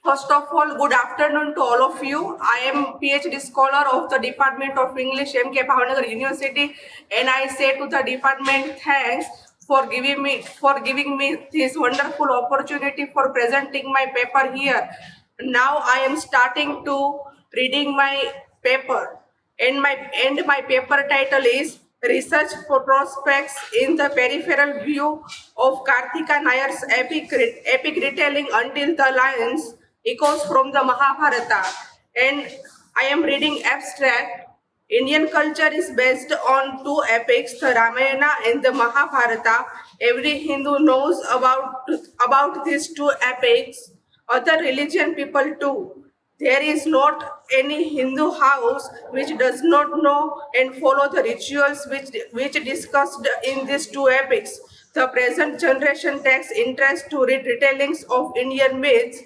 First of all, good afternoon to all of you. I am PhD scholar of the Department of English, MK Bhavanagar University, and I say to the department thanks for giving me this wonderful opportunity for presenting my paper here. Now I am starting to reading my paper, and my paper title is Research for Prospects in the Peripheral View of Karthika Nayar's epic retelling Until the Lions Echoes from the Mahabharata. And I am reading abstract. Indian culture is based on two epics, the Ramayana and the Mahabharata. Every Hindu knows about these two epics. Other religion people too. There is not any Hindu house which does not know and follow the rituals which discussed in these two epics. The present generation takes interest to read retellings of Indian myths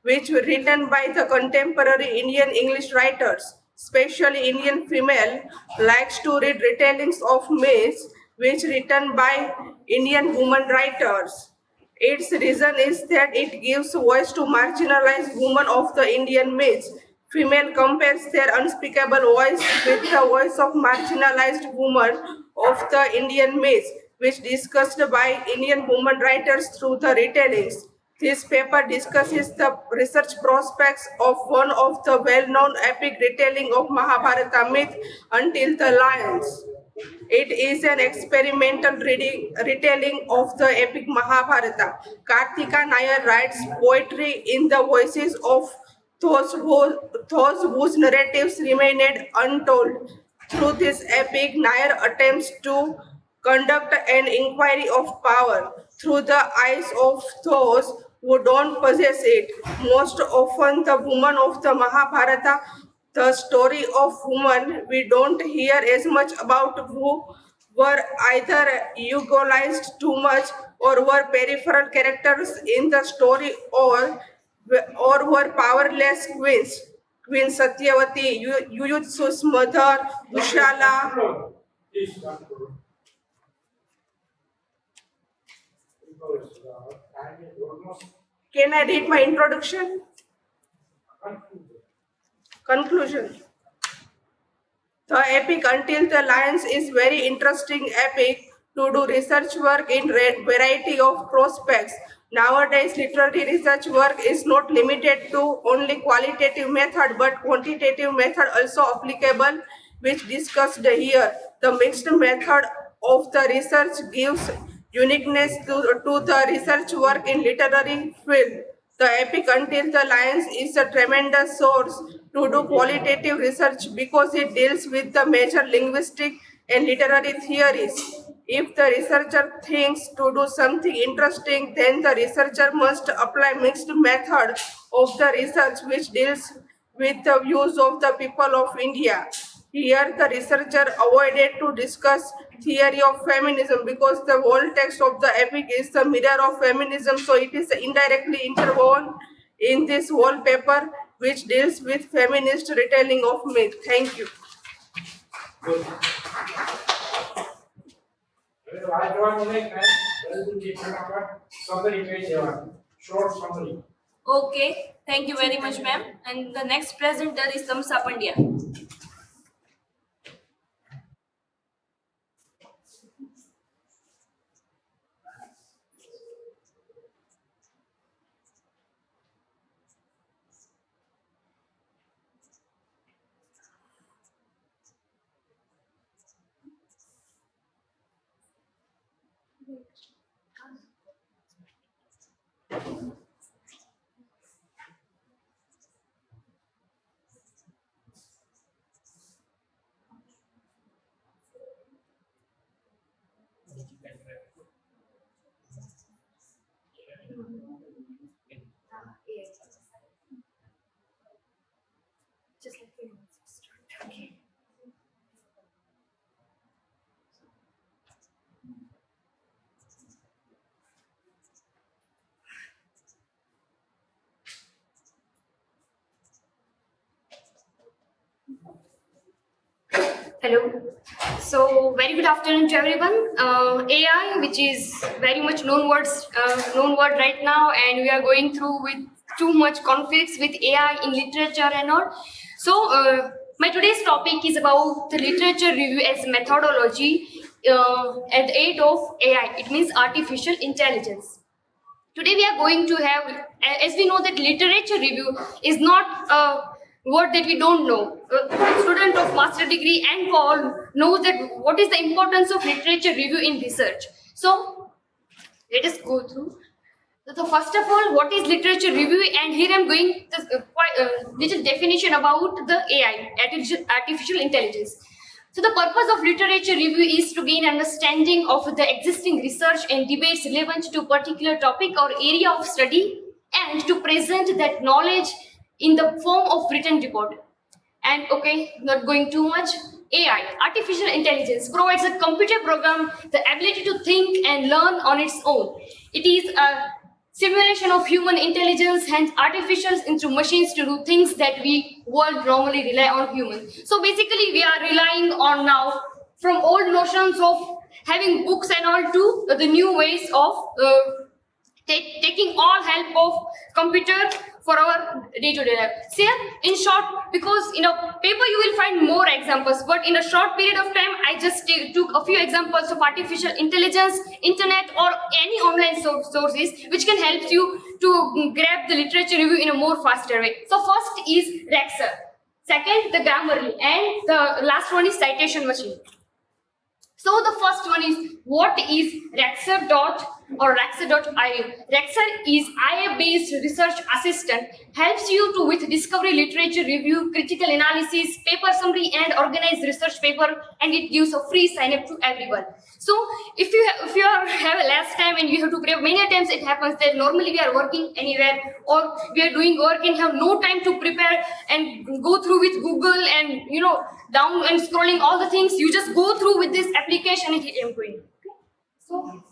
which were written by the contemporary Indian English writers, especially Indian female, likes to read retellings of myths which written by Indian women writers. Its reason is that it gives voice to marginalized women of the Indian myths. Female compares their unspeakable voice with the voice of marginalized women of the Indian myths, which discussed by Indian women writers through the retellings. This paper discusses the research prospects of one of the well-known epic retelling of Mahabharata myth, Until the Lions. It is an experimental retelling of the epic Mahabharata. Karthika Nayar writes poetry in the voices of those whose narratives remained untold. Through this epic, Nayar attempts to conduct an inquiry of power through the eyes of those who don't possess it. Most often, the women of the Mahabharata, the story of women we don't hear as much about, who were either eugolized too much or were peripheral characters in the story, or were powerless queens. Queen Satyavati, Yuyutsu's mother, Dushala. Can I read my introduction? Conclusion. The epic Until the Lions is very interesting epic to do research work in variety of prospects. Nowadays, literary research work is not limited to only qualitative method but quantitative method also applicable, which discussed here. The mixed method of the research gives uniqueness to the research work in literary field. The epic Until the Lions is a tremendous source to do qualitative research because it deals with the major linguistic and literary theories. If the researcher thinks to do something interesting, then the researcher must apply mixed method of the research which deals with the views of the people of India. Here, the researcher avoided to discuss theory of feminism because the whole text of the epic is the mirror of feminism, so it is indirectly interwoven in this whole paper which deals with feminist retelling of myth. Thank you. Okay, thank you very much, ma'am. And the next presenter is Tamsa Pandya. Hello. So very good afternoon to everyone. AI, which is very much known word right now, and we are going through with too much conflicts with AI in literature and all. So my today's topic is about the literature review as methodology at the aid of AI. It means artificial intelligence. Today we are going to have, as we know that literature review is not a word that we don't know. A student of master degree and all knows that what is the importance of literature review in research. So let us go through. So first of all, what is literature review? And here I'm going to little definition about the AI, artificial intelligence. So the purpose of literature review is to gain understanding of the existing research and debates relevant to particular topic or area of study, and to present that knowledge in the form of written report. And okay, not going too much. AI, artificial intelligence, provides a computer program the ability to think and learn on its own. It is a simulation of human intelligence and artificial into machines to do things that we world normally rely on humans. So basically, we are relying on now from old notions of having books and all to the new ways of taking all help of computer for our day-to-day life. See, in short, because in a paper you will find more examples, but in a short period of time, I just took a few examples of artificial intelligence, internet, or any online sources which can help you to grab the literature review in a more faster way. So first is Rexer, second the Grammarly, and the last one is citation machine. So the first one is, what is Rexer or Rexer.io? Rexer is AI-based research assistant, helps you to with discovery, literature review, critical analysis, paper summary, and organized research paper, and it gives a free sign up to everyone. So if you have a less time and you have to prepare, many times it happens that normally we are working anywhere or we are doing work and have no time to prepare and go through with Google and down and scrolling all the things. You just go through with this application and hit going. So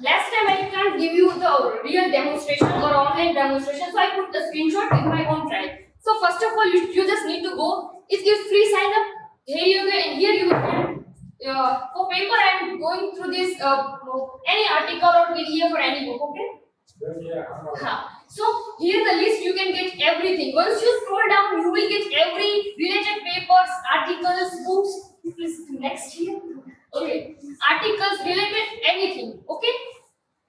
last time I can't give you the real demonstration or online demonstration, so I put the screenshot in my own drive. So first of all, you just need to go. It gives free sign up. Here you go, and here you can. For paper, I am going through this any article or PDF or any book. Okay. So here the list you can get everything. Once you scroll down, you will get every related papers, articles, books. Please next here. Okay, articles related anything. Okay,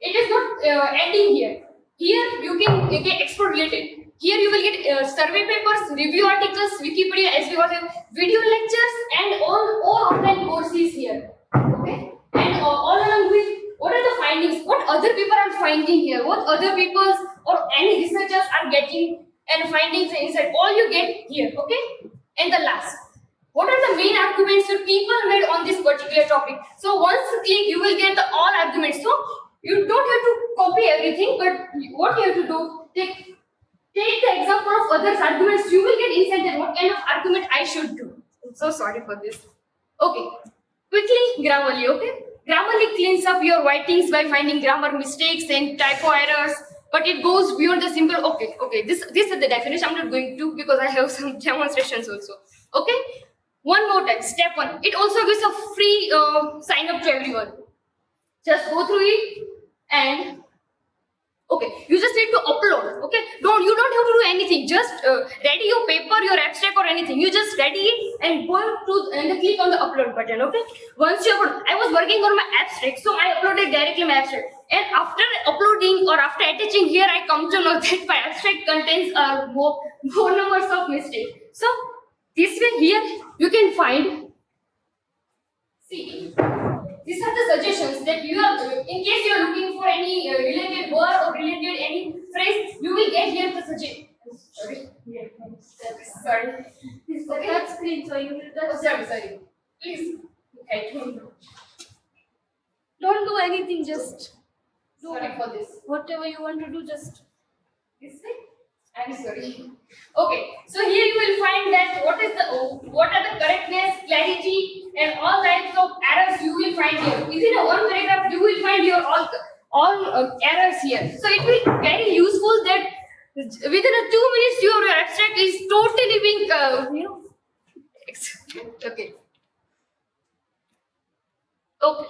it is not ending here. Here you can get export related. Here you will get survey papers, review articles, Wikipedia, as we have video lectures, and all online courses here. Okay, and all along with what are the findings, what other people are finding here, what other people or any researchers are getting and findings inside. All you get here. Okay, and the last. What are the main arguments that people made on this particular topic? So once you click, you will get the all arguments. So you don't have to copy everything, but what you have to do, take the example of others' arguments. You will get insight that what kind of argument I should do. I'm so sorry for this. Okay, quickly Grammarly. Okay, Grammarly cleans up your writings by finding grammar mistakes and typo errors. But it goes beyond the simple. Okay. This is the definition. I'm not going to because I have some demonstrations also. Okay. One more time, step 1. It also gives a free sign up to everyone. Just go through it and okay, you just need to upload. Okay, you don't have to do anything. Just ready your paper, your abstract or anything. You just ready it and go to and click on the upload button. Okay, once you upload, I was working on my abstract, so I uploaded directly my abstract. And after uploading or after attaching here, I come to know that my abstract contains more numbers of mistakes. So this way here you can find, see, these are the suggestions that you are, in case you are looking for any related word or related any phrase, you will get here the suggestion. Sorry. Okay. Touch screen, so you will touch. Sorry. Please. I don't know. Don't do anything, just do Sorry for this. whatever you want to do, just This way? I'm sorry. Okay, so here you will find that what are the correctness, clarity, and all types of errors you will find here. Within a one paragraph, you will find your all errors here. So it will be very useful that within a 2 minutes your abstract is totally being Okay. Okay. Okay.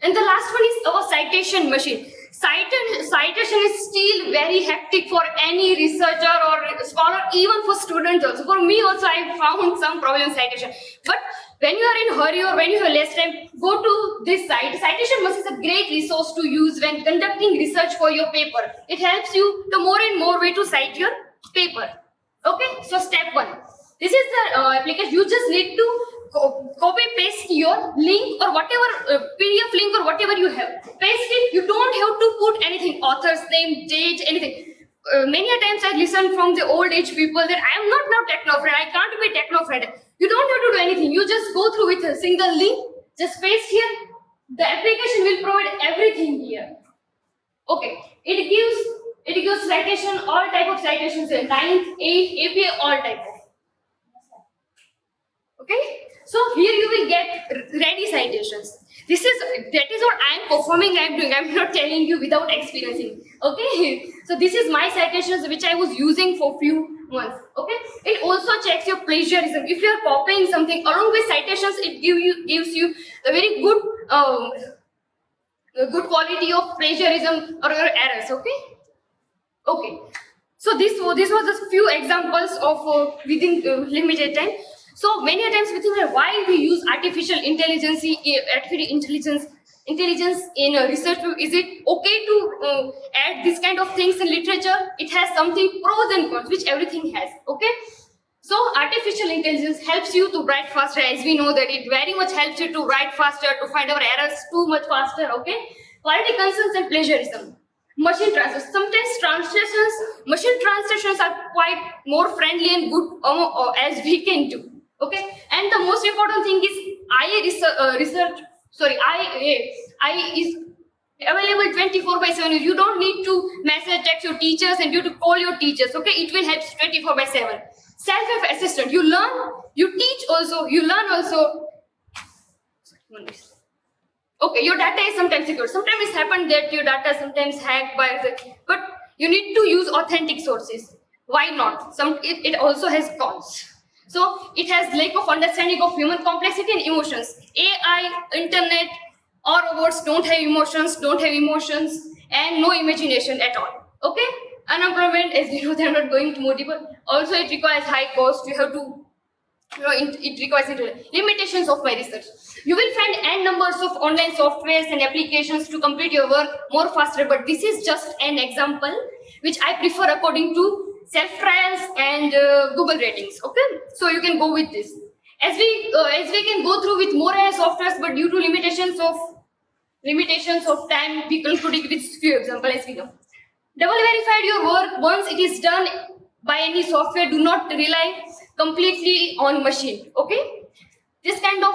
And the last one is our citation machine. Citation is still very hectic for any researcher or scholar, even for students also. For me also, I found some problem citation. But when you are in hurry or when you have less time, go to this site. Citation machine is a great resource to use when conducting research for your paper. It helps you to more and more way to cite your paper. Okay, so step one. This is the application. You just need to copy paste your link or whatever PDF link or whatever you have. Paste it. You don't have to put anything, author's name, date, anything. Many a times I listen from the old age people that I am not now techno friend. I can't be techno friend. You don't have to do anything. You just go through with a single link. Just paste here. The application will provide everything here. Okay, it gives citation, all type of citations, 9th, 8th, APA, all type of. Okay, so here you will get ready citations. That is what I am performing. I am doing. I am not telling you without experiencing. Okay, so this is my citations which I was using for few months. Okay, it also checks your plagiarism. If you are copying something along with citations, it gives you a very good good quality of plagiarism or your errors. Okay. Okay, so this was a few examples of within limited time. So many times we think that why we use artificial intelligence in research. Is it okay to add this kind of things in literature? It has something pros and cons, which everything has. Okay, so artificial intelligence helps you to write faster, as we know that it very much helps you to write faster, to find our errors too much faster. Okay, quality concerns and plagiarism. Machine translations. Sometimes machine translations are quite more friendly and good as we can do. Okay, and the most important thing is I is available 24/7. You don't need to message, text your teachers, and you to call your teachers. Okay, it will help 24/7. Self-help assistant. You learn, you teach also, you learn also. Okay, your data is sometimes secure. Sometimes it's happened that your data is sometimes hacked by but you need to use authentic sources. Why not? It also has cons. So it has lack of understanding of human complexity and emotions. AI, internet, or robots don't have emotions, and no imagination at all. Okay? Unemployment, as we know, they're not going to more deeper. Also, it requires high cost. You have to it requires limitations of my research. You will find n numbers of online softwares and applications to complete your work more faster, but this is just an example which I prefer according to self trials and Google ratings. Okay, so you can go with this. As we can go through with more AI softwares, but due to limitations of time, we conclude with few examples as we know. Double verified your work once it is done by any software. Do not rely completely on machine. Okay, this kind of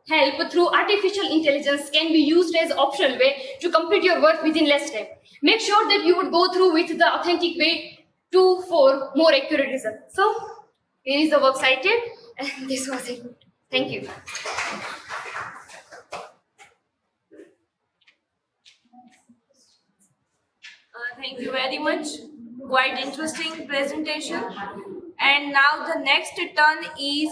help through artificial intelligence can be used as optional way to complete your work within less time. Make sure that you would go through with the authentic way for more accurate results. So here is the work cited, and this was it. Thank you. Thank you very much. Quite interesting presentation. And now the next turn is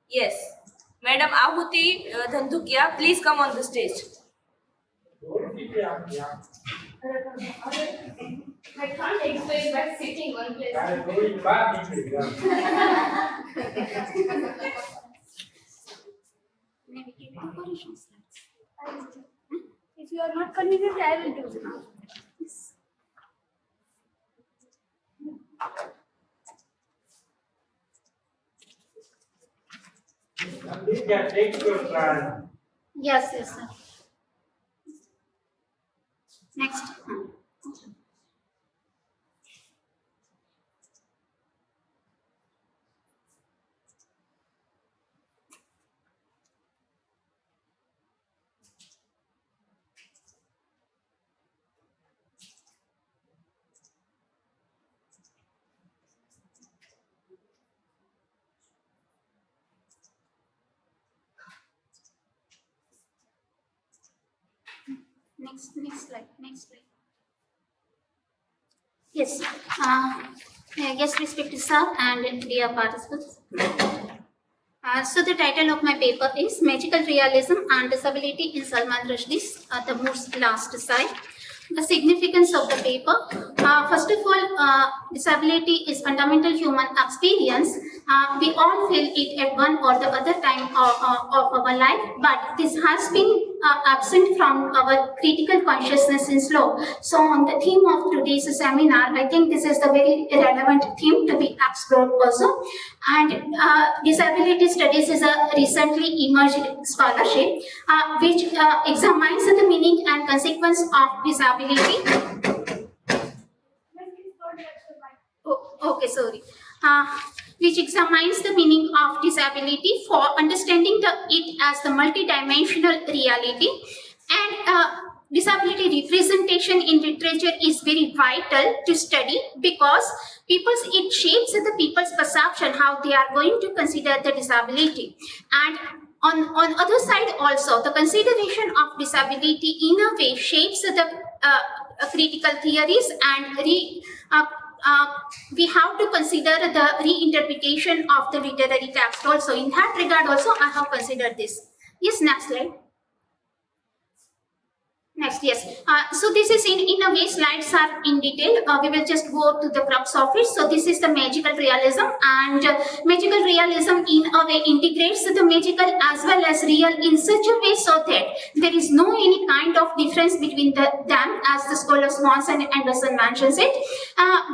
yes, Madam Ahuti Dhandukia, please come on the stage. I can't explain by sitting one place. If you are not convenient, I will do now. Yes, sir. Next. Next slide. Yes. Yes, respected sir and dear participants. So the title of my paper is Magical Realism and Disability in Salman Rushdie's The Mood's Last Sigh. The significance of the paper. First of all, disability is fundamental human experience. We all feel it at one or the other time of our life, but this has been absent from our critical consciousness in slow. So on the theme of today's seminar, I think this is the very relevant theme to be explored also. And disability studies is a recently emerged scholarship which examines the meaning and consequence of disability. Okay, sorry. Which examines the meaning of disability for understanding it as the multidimensional reality. And disability representation in literature is very vital to study because it shapes the people's perception how they are going to consider the disability. And on other side also, the consideration of disability in a way shapes the critical theories and we have to consider the reinterpretation of the literary text also. In that regard also, I have considered this. Yes, next slide. Next, yes. So this is in a way slides are in detail. We will just go to the crux of it. So this is the magical realism, and magical realism in a way integrates the magical as well as real in such a way so that there is no any kind of difference between them, as the scholar Swans and Anderson mentions it.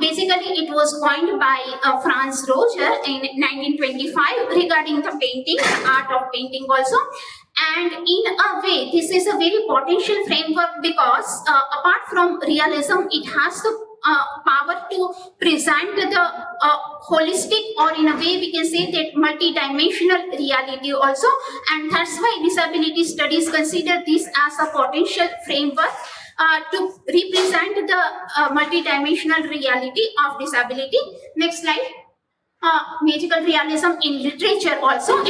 Basically, it was coined by Franz Roger in 1925 regarding the painting, the art of painting also. And in a way, this is a very potential framework because apart from realism, it has the power to present the holistic, or in a way we can say that multi-dimensional reality also. And that's why disability studies consider this as a potential framework to represent the multi-dimensional reality of disability. Next slide. Magical realism in literature also, and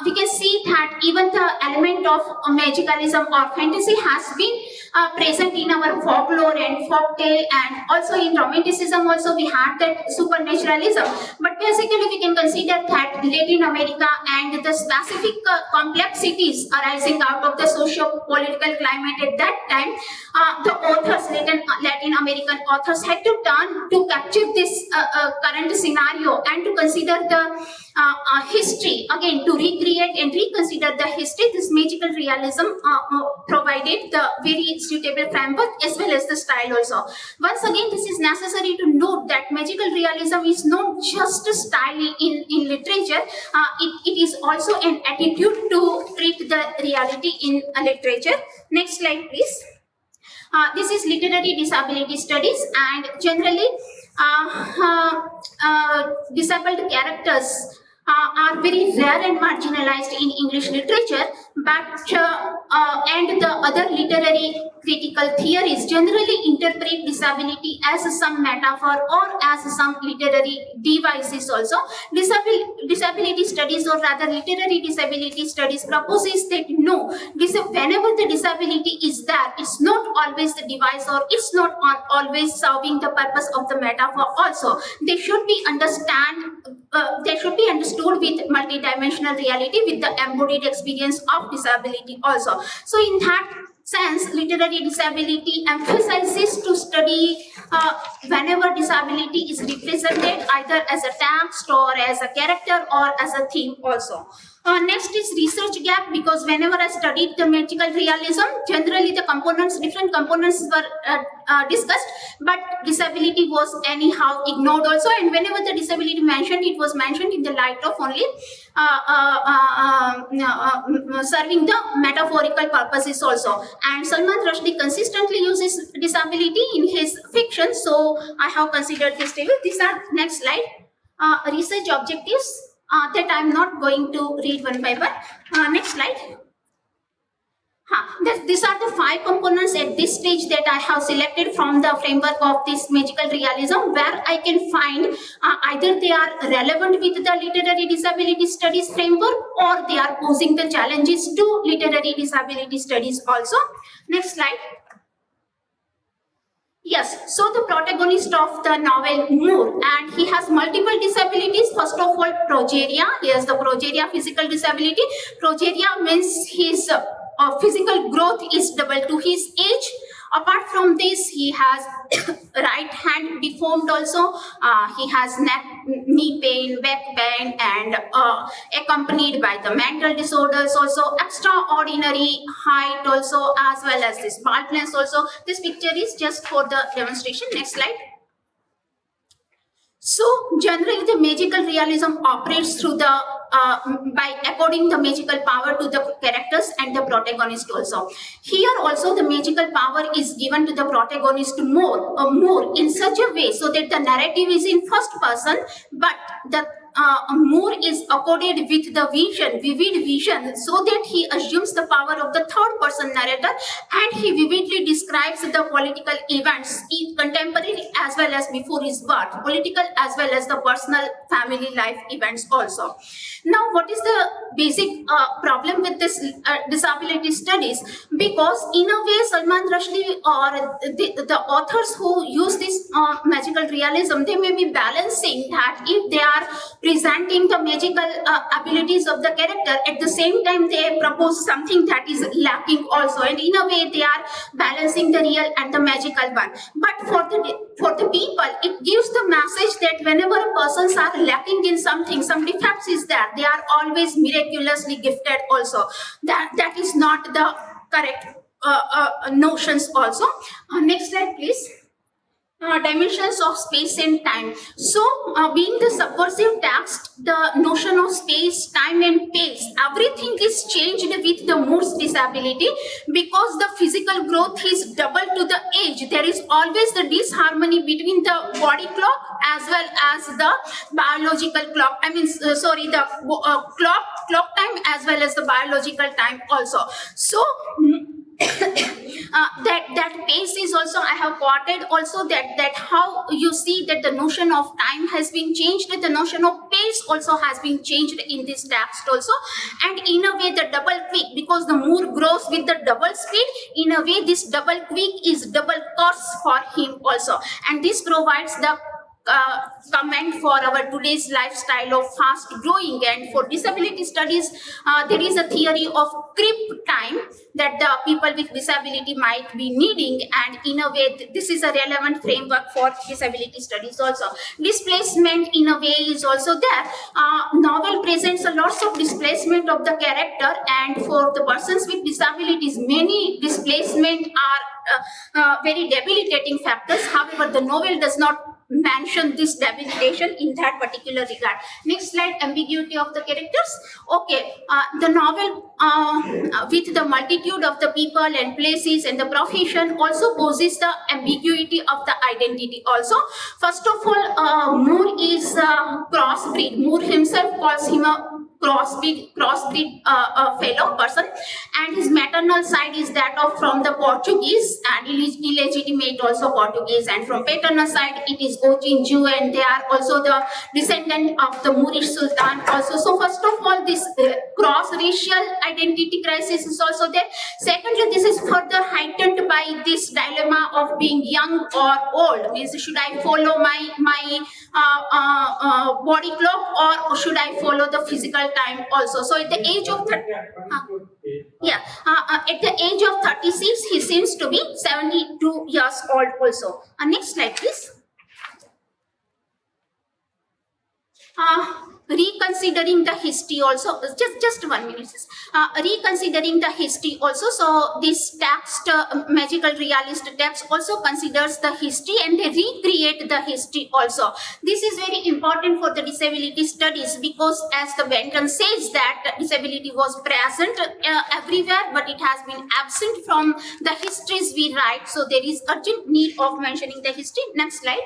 we can see that even the element of magicalism or fantasy has been present in our folklore and folktale, and also in romanticism also we had that supernaturalism. But basically we can consider that Latin America and the specific complexities arising out of the socio-political climate at that time, the authors, Latin American authors, had to turn to capture this current scenario and to consider the history again, to recreate and reconsider the history. This magical realism provided the very suitable framework as well as the style also. Once again, this is necessary to note that magical realism is not just a style in literature, it is also an attitude to treat the reality in literature. Next slide, please. This is literary disability studies, and generally disabled characters are very rare and marginalized in English literature, but and the other literary critical theories generally interpret disability as some metaphor or as some literary devices also. Disability studies, or rather literary disability studies, proposes that no, whenever the disability is there, it's not always the device, or it's not always serving the purpose of the metaphor also. They should be understood with multidimensional reality, with the embodied experience of disability also. So in that sense, literary disability emphasizes to study whenever disability is represented either as a text or as a character or as a theme also. Next is research gap, because whenever I studied the magical realism, generally the different components were discussed, but disability was anyhow ignored also, and whenever the disability mentioned, it was mentioned in the light of only serving the metaphorical purposes also. And Salman Rushdie consistently uses disability in his fiction, so I have considered this table. These are, next slide, research objectives that I am not going to read one by one. Next slide. These are the 5 components at this stage that I have selected from the framework of this magical realism, where I can find either they are relevant with the literary disability studies framework, or they are posing the challenges to literary disability studies also. Next slide. Yes, so the protagonist of the novel Moore, and he has multiple disabilities. First of all, progeria. He has the progeria physical disability. Progeria means his physical growth is double to his age. Apart from this, he has right hand deformed also. He has neck, knee pain, back pain, and accompanied by the mental disorders also. Extraordinary height also, as well as this baldness also. This picture is just for the demonstration. Next slide. So generally, the magical realism operates through the by according the magical power to the characters and the protagonist also. Here also the magical power is given to the protagonist more in such a way so that the narrative is in first person, but the Moore is accorded with the vivid vision, so that he assumes the power of the third person narrator, and he vividly describes the political events, contemporary as well as before his birth, political as well as the personal family life events also. Now, what is the basic problem with this disability studies? Because in a way, Salman Rushdie or the authors who use this magical realism, they may be balancing that if they are presenting the magical abilities of the character, at the same time they propose something that is lacking also, and in a way they are balancing the real and the magical one. But for the people, it gives the message that whenever a persons are lacking in something, some defects is there, they are always miraculously gifted also. That is not the correct notions also. Next slide, please. Dimensions of space and time. So, being the subversive text, the notion of space, time, and pace, everything is changed with the Moore's disability, because the physical growth is double to the age. There is always the disharmony between the body clock as well as the biological clock. The clock time as well as the biological time also. So. That pace is also, I have quoted also that how you see that the notion of time has been changed, the notion of pace also has been changed in this text also, and in a way the double quick, because the Moore grows with the double speed, in a way this double quick is double curse for him also, and this provides the comment for our today's lifestyle of fast growing. And for disability studies, there is a theory of creep time that the people with disability might be needing, and in a way this is a relevant framework for disability studies also. Displacement in a way is also there. Novel presents a lots of displacement of the character, and for the persons with disabilities, many displacement are very debilitating factors. However, the novel does not mention this debilitation in that particular regard. Next slide. Ambiguity of the characters. Okay, the novel with the multitude of the people and places and the profession also poses the ambiguity of the identity also. First of all, Moore is crossbreed. Moore himself calls him a crossbreed fellow person, and his maternal side is that of from the Portuguese, and illegitimate also Portuguese, and from paternal side it is Cochin Jew, and they are also the descendant of the Moorish Sultan also. So first of all, this cross racial identity crisis is also there. Secondly, this is further heightened by this dilemma of being young or old. Means, should I follow my body clock, or should I follow the physical time also? So at the age of at the age of 36, he seems to be 72 years old also. Next slide, please. Reconsidering the history also, just 1 minute. Reconsidering the history also. So this text, magical realist text, also considers the history, and they recreate the history also. This is very important for the disability studies, because as the Benton says that disability was present everywhere, but it has been absent from the histories we write. So there is urgent need of mentioning the history. Next slide.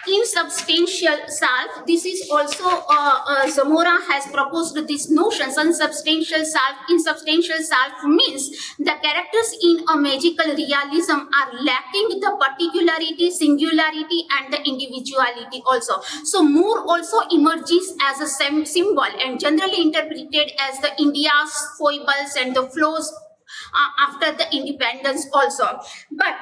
Insubstantial self. This is also Zamora has proposed this notion. Insubstantial self means the characters in a magical realism are lacking the particularity, singularity, and the individuality also. So Moore also emerges as a symbol and generally interpreted as the India's foibles and the flaws after the independence also. But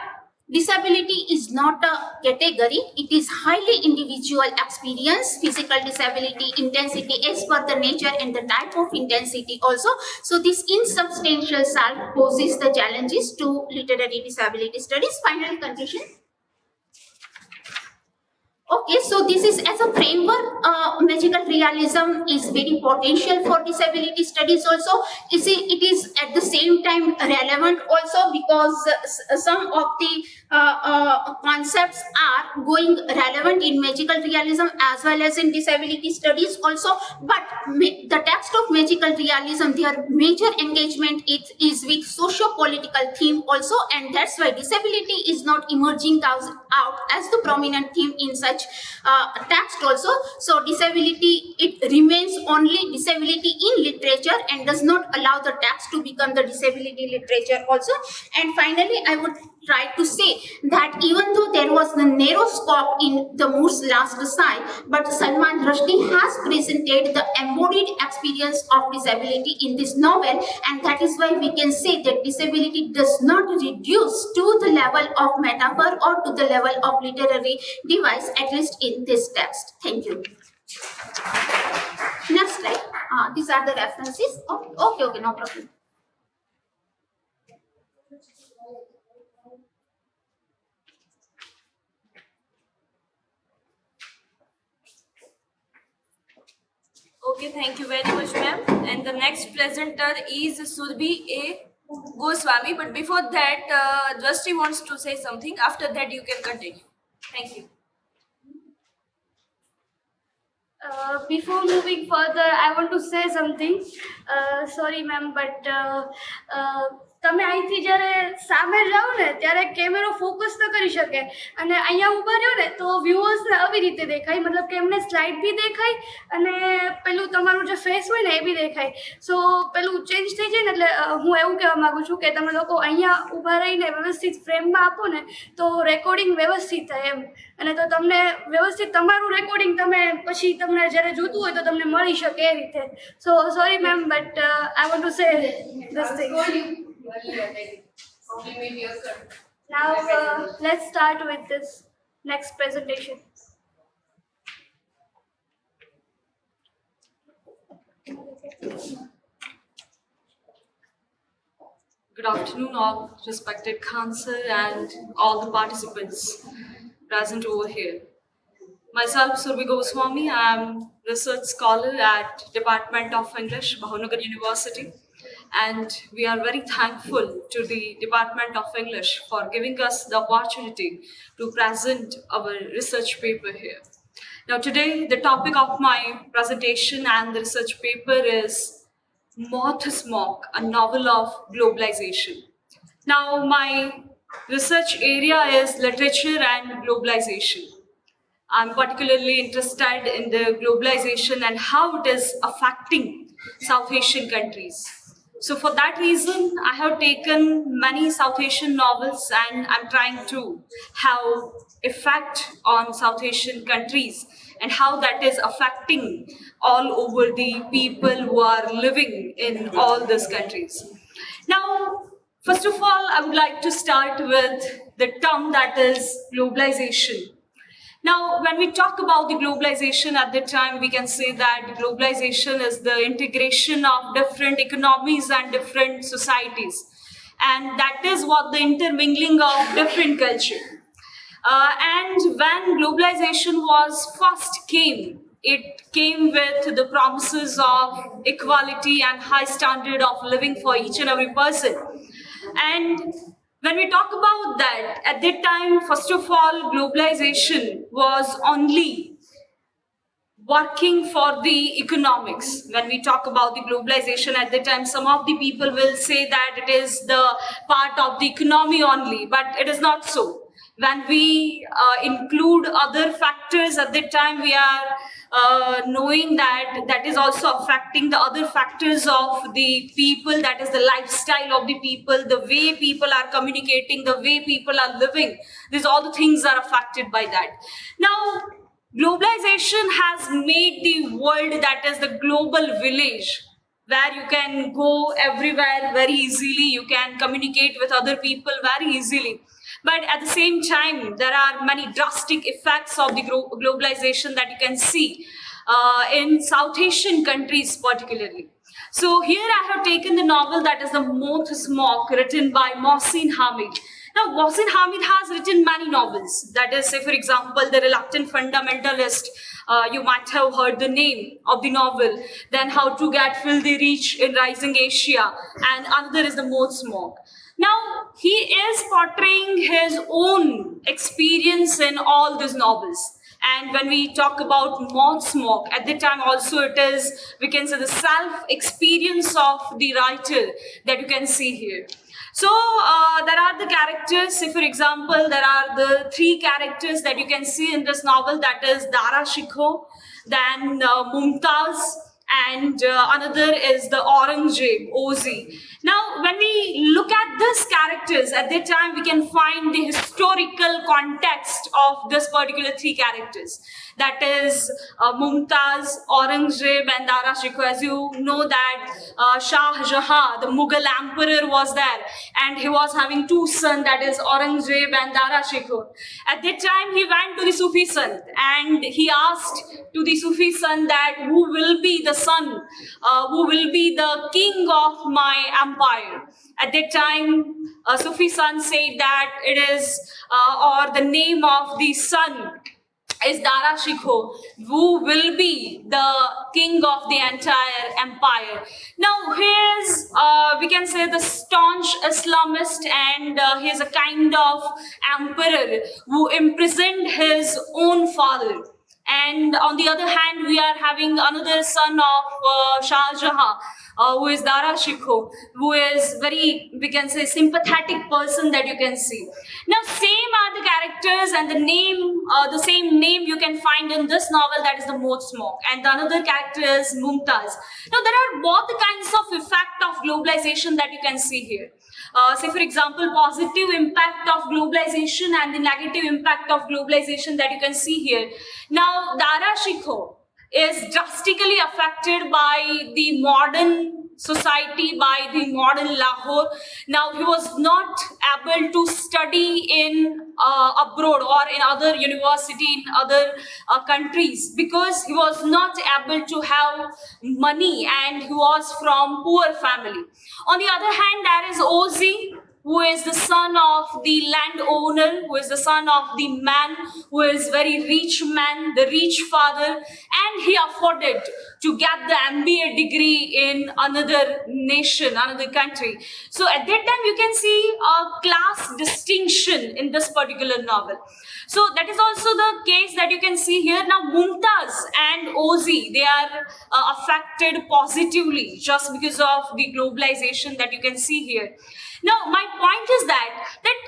Disability is not a category, it is highly individual experience, physical disability, intensity as per the nature and the type of intensity also. So this insubstantial self poses the challenges to literary disability studies. Final conclusion. Okay, so this is as a framework, magical realism is very potential for disability studies also. You see, it is at the same time relevant also because some of the concepts are going relevant in magical realism as well as in disability studies also. But the text of magical realism, their major engagement is with socio-political theme also, and that's why disability is not emerging out as the prominent theme in such text also. So disability, it remains only disability in literature and does not allow the text to become the disability literature also. And finally, I would try to say that even though there was the narrow scope in the Moore's Last Sigh, but Salman Rushdie has presented the embodied experience of disability in this novel, and that is why we can say that disability does not reduce to the level of metaphor or to the level of literary device, at least in this text. Thank you. Next slide. These are the references. Okay, no problem. Okay, thank you very much, ma'am. And the next presenter is Surbhi A. Goswami. But before that, Drashti wants to say something. After that, you can continue. Thank you. Before moving further, I want to say something. Sorry, ma'am, but તમે અહીંથી જ્યારે સામે જાઓ ને ત્યારે કેમેરો focus ન કરી શકે અને અહીંયા ઊભા રહ્યો ને તો વ્યુઅર્સને આવી રીતે દેખાય, મતલબ કે એમને સ્લાઇડ બી દેખાય અને પેલું તમારું જે ફેસ હોય ને એ બી દેખાય. સો પેલું ચેન્જ થઈ જાય ને, એટલે હું એવું કહેવા માગું છું કે તમે લોકો અહીંયા ઊભા રહીને વ્યવસ્થિત ફ્રેમમાં આપો ને તો રેકોર્ડિંગ વ્યવસ્થિત થાય એમ, અને તો તમને વ્યવસ્થિત તમારું રેકોર્ડિંગ તમે પછી તમને જ્યારે જોતું હોય તો તમને મળી શકે એ રીતે. સો sorry ma'am, but I want to say this thing. Now let's start with this next presentation. Good afternoon, all respected council and all the participants present over here. Myself, Surbhi Goswami, I am research scholar at Department of English, Bhavnagar University. And we are very thankful to the Department of English for giving us the opportunity to present our research paper here. Now today, the topic of my presentation and the research paper is Moth Smoke, a novel of globalization. Now my research area is literature and globalization. I'm particularly interested in the globalization and how it is affecting South Asian countries. So for that reason, I have taken many South Asian novels and I'm trying to have effect on South Asian countries and how that is affecting all over the people who are living in all these countries. Now, first of all, I would like to start with the term that is globalization. Now, when we talk about the globalization at the time, we can say that globalization is the integration of different economies and different societies. And that is what the intermingling of different culture. And when globalization was first came, it came with the promises of equality and high standard of living for each and every person. And when we talk about that, at that time, first of all, globalization was only working for the economics. When we talk about the globalization at that time, some of the people will say that it is the part of the economy only, but it is not so. When we include other factors at that time, we are knowing that that is also affecting the other factors of the people, that is the lifestyle of the people, the way people are communicating, the way people are living. These all the things are affected by that. Now, globalization has made the world that is the global village, where you can go everywhere very easily, you can communicate with other people very easily. But at the same time, there are many drastic effects of the globalization that you can see in South Asian countries particularly. So here I have taken the novel that is The Moth Smoke, written by Mohsin Hamid. Now, Mohsin Hamid has written many novels. That is, say, for example, The Reluctant Fundamentalist. You might have heard the name of the novel. Then How to Get Filthy Rich in Rising Asia. And another is The Moth Smoke. Now, he is portraying his own experience in all these novels. And when we talk about Moth Smoke, at the time also it is, we can say, the self-experience of the writer that you can see here. So there are the characters. Say, for example, there are the three characters that you can see in this novel. That is Dara Shikho, then Mumtaz, and another is the Aurangzeb, Ozi. Now, when we look at these characters, at that time we can find the historical context of this particular three characters. That is Mumtaz, Aurangzeb, and Dara Shikho. As you know that Shah Jahan, the Mughal emperor, was there, and he was having two sons, that is Aurangzeb and Dara Shikho. At that time, he went to the Sufi Sant and he asked to the Sufi Sant that who will be the son, who will be the king of my empire. At that time, Sufi Sant said that it is, or the name of the son is Dara Shikho, who will be the king of the entire empire. Now, he is, we can say, the staunch Islamist, and he is a kind of emperor who imprisoned his own father. And on the other hand, we are having another son of Shah Jahan, who is Dara Shikho, who is very, we can say, sympathetic person that you can see. Now, same are the characters, and the same name you can find in this novel, that is The Moth Smoke, and the another character is Mumtaz. Now, there are both kinds of effect of globalization that you can see here. Say, for example, positive impact of globalization and the negative impact of globalization that you can see here. Now, Dara Shikho is drastically affected by the modern society, by the modern Lahore. Now, he was not able to study in abroad or in other university in other countries because he was not able to have money and he was from poor family. On the other hand, there is Ozi, who is the son of the landowner, who is the son of the man, who is very rich man, the rich father, and he afforded to get the MBA degree in another nation, another country. So at that time, you can see a class distinction in this particular novel. So that is also the case that you can see here. Now, Mumtaz and Ozi, they are affected positively just because of the globalization that you can see here. Now, my point is that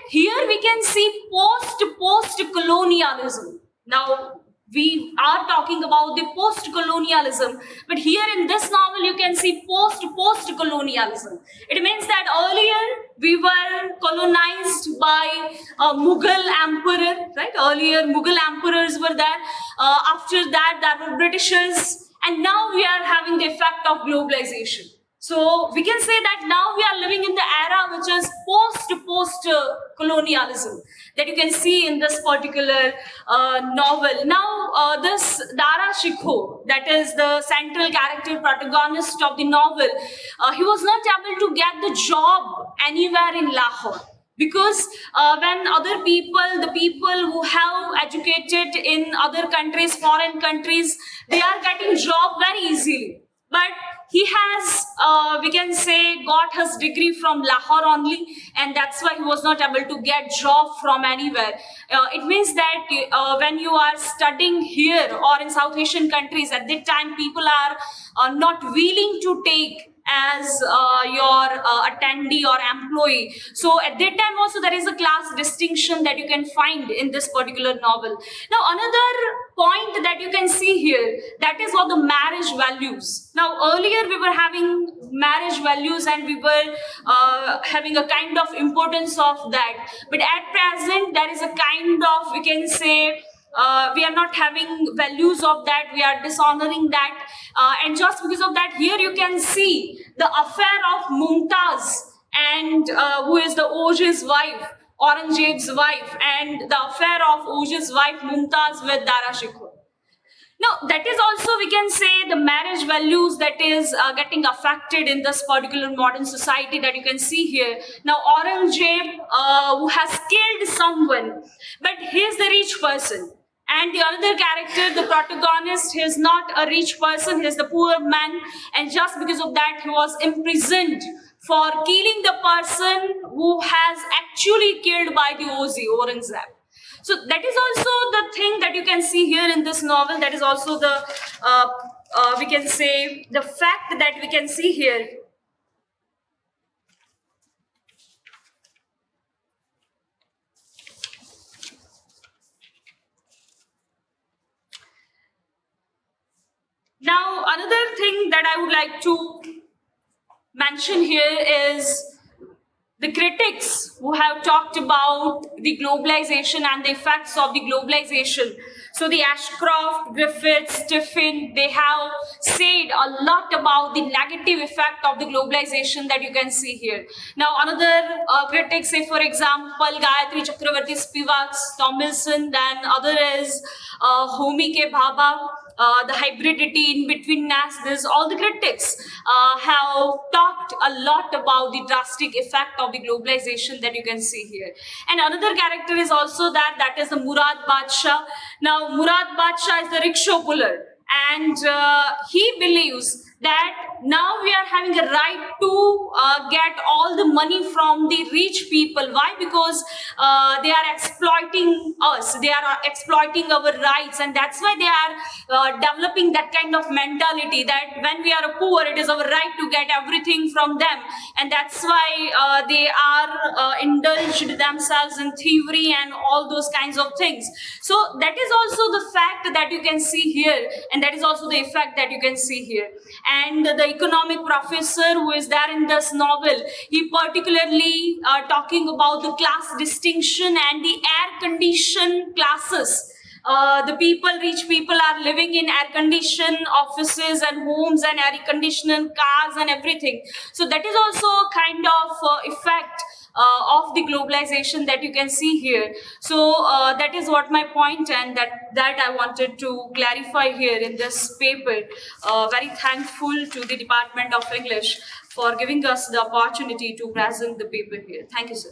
here we can see post-colonialism. Now, we are talking about the post-colonialism, but here in this novel you can see post-colonialism. It means that earlier we were colonized by a Mughal emperor, right? Earlier Mughal emperors were there. After that, there were Britishers, and now we are having the effect of globalization. So we can say that now we are living in the era which is post-colonialism that you can see in this particular novel. Now, this Dara Shikho, that is the central character protagonist of the novel, he was not able to get the job anywhere in Lahore. Because when other people, the people who have educated in other countries, foreign countries, they are getting job very easily. But he has, we can say, got his degree from Lahore only, and that's why he was not able to get job from anywhere. It means that when you are studying here or in South Asian countries, at that time people are not willing to take as your attendee or employee. So at that time also there is a class distinction that you can find in this particular novel. Now, another point that you can see here, that is what the marriage values. Now, earlier we were having marriage values and we were having a kind of importance of that, but at present there is a kind of, we can say, we are not having values of that, we are dishonoring that, and just because of that, here you can see the affair of Mumtaz and who is the Oj's wife, Aurangzeb's wife and the affair of Oj's wife Mumtaz with Dara Shikoh. Now, that is also, we can say, the marriage values that is getting affected in this particular modern society that you can see here. Now, Aurangzeb, who has killed someone, but he is the rich person. And the other character, the protagonist, he is not a rich person, he is the poor man. And just because of that, he was imprisoned for killing the person who has actually killed by the Ozi, Aurangzeb. So that is also the thing that you can see here in this novel. That is also the, we can say, the fact that we can see here. Now, another thing that I would like to mention here is the critics who have talked about the globalization and the effects of the globalization. So the Ashcroft, Griffiths, Tiffin, they have said a lot about the negative effect of the globalization that you can see here. Now another critic, say for example, Gayatri Chakravarti Spivaks, Tomlinson, then other is Homi K. Bhabha, the hybridity in betweenness. This all the critics have talked a lot about the drastic effect of the globalization that you can see here. And another character is also that is the Murad Badshah. Now Murad Badshah is the rickshaw puller, and he believes that now we are having a right to get all the money from the rich people. Why? Because they are exploiting us, they are exploiting our rights, and that's why they are developing that kind of mentality that when we are poor, it is our right to get everything from them, and that's why they are indulged themselves in thievery and all those kinds of things. So that is also the fact that you can see here, and that is also the effect that you can see here. And the economic professor who is there in this novel, he particularly talking about the class distinction and the air-conditioned classes. The people, rich people are living in air-conditioned offices and homes and air-conditioned cars and everything. So that is also a kind of effect of the globalization that you can see here. So that is what my point, and that I wanted to clarify here in this paper. Very thankful to the Department of English for giving us the opportunity to present the paper here. Thank you, sir.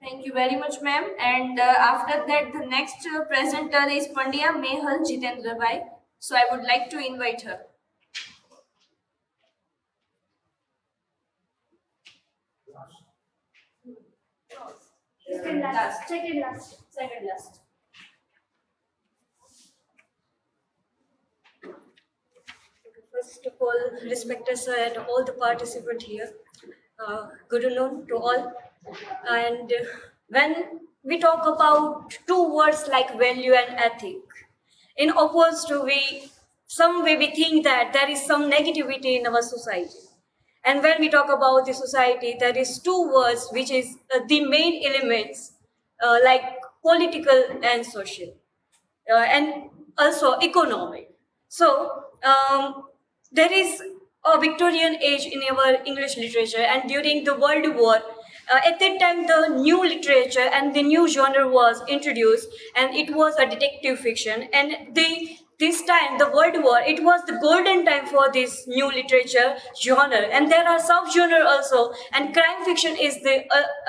Thank you very much, ma'am. And after that, the next presenter is Pandya Mehal Jitendra Bhai. So I would like to invite her. Second last. Second last. Second last. First of all, respected sir and all the participants here. Good afternoon to all. And when we talk about two words like value and ethic, in opposed to some way we think that there is some negativity in our society. And when we talk about the society, there is two words which is the main elements like political and social, and also economic. So there is a Victorian age in our English literature, and during the World War, at that time the new literature and the new genre was introduced, and it was a detective fiction. And this time, the World War, it was the golden time for this new literature genre. And there are sub-genre also, and crime fiction is the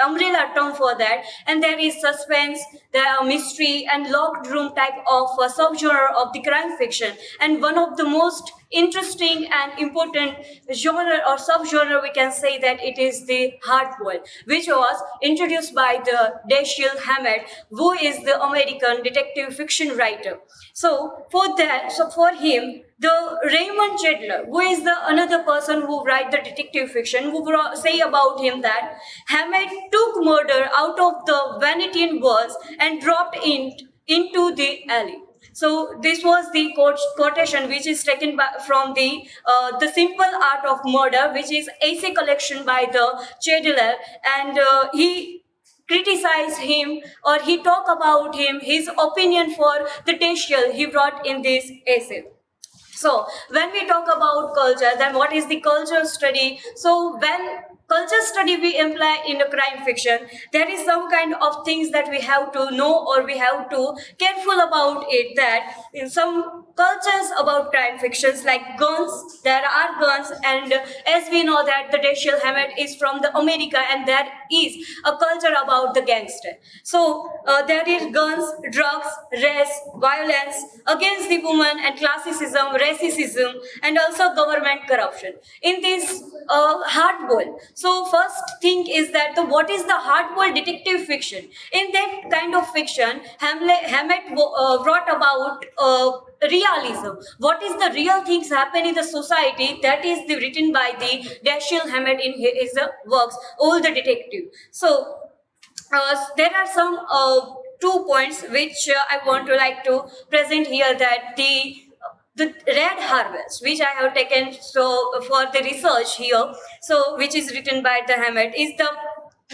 umbrella term for that. And there is suspense, there are mystery and locked room type of sub-genre of the crime fiction. And one of the most interesting and important genre or sub-genre, we can say that it is the hard-boiled, which was introduced by the Dashiell Hammett, who is the American detective fiction writer. So for him, the Raymond Chandler, who is the another person who write the detective fiction, who say about him that Hammett took murder out of the Venetian walls and dropped it into the alley. So this was the quotation which is taken from the Simple Art of Murder, which is essay collection by the Chandler, and he criticize him, or he talk about him, his opinion for the Dashiell he brought in this essay. So when we talk about culture, then what is the culture study? So when culture study we imply in a crime fiction, there is some kind of things that we have to know or we have to careful about it, that in some cultures about crime fictions like guns, there are guns, and as we know that the Dashiell Hammett is from the America, and there is a culture about the gangster. So there is guns, drugs, race, violence against the woman, and classicism, racism, and also government corruption in this hardball. So first thing is that what is the hardball detective fiction? In that kind of fiction, Hammett wrote about realism. What is the real things happen in the society? That is written by the Dashiell Hammett in his works, All the Detective. So there are some 2 points which I want to like to present here, that the red harvest which I have taken so for the research here, so which is written by the Hammett, is the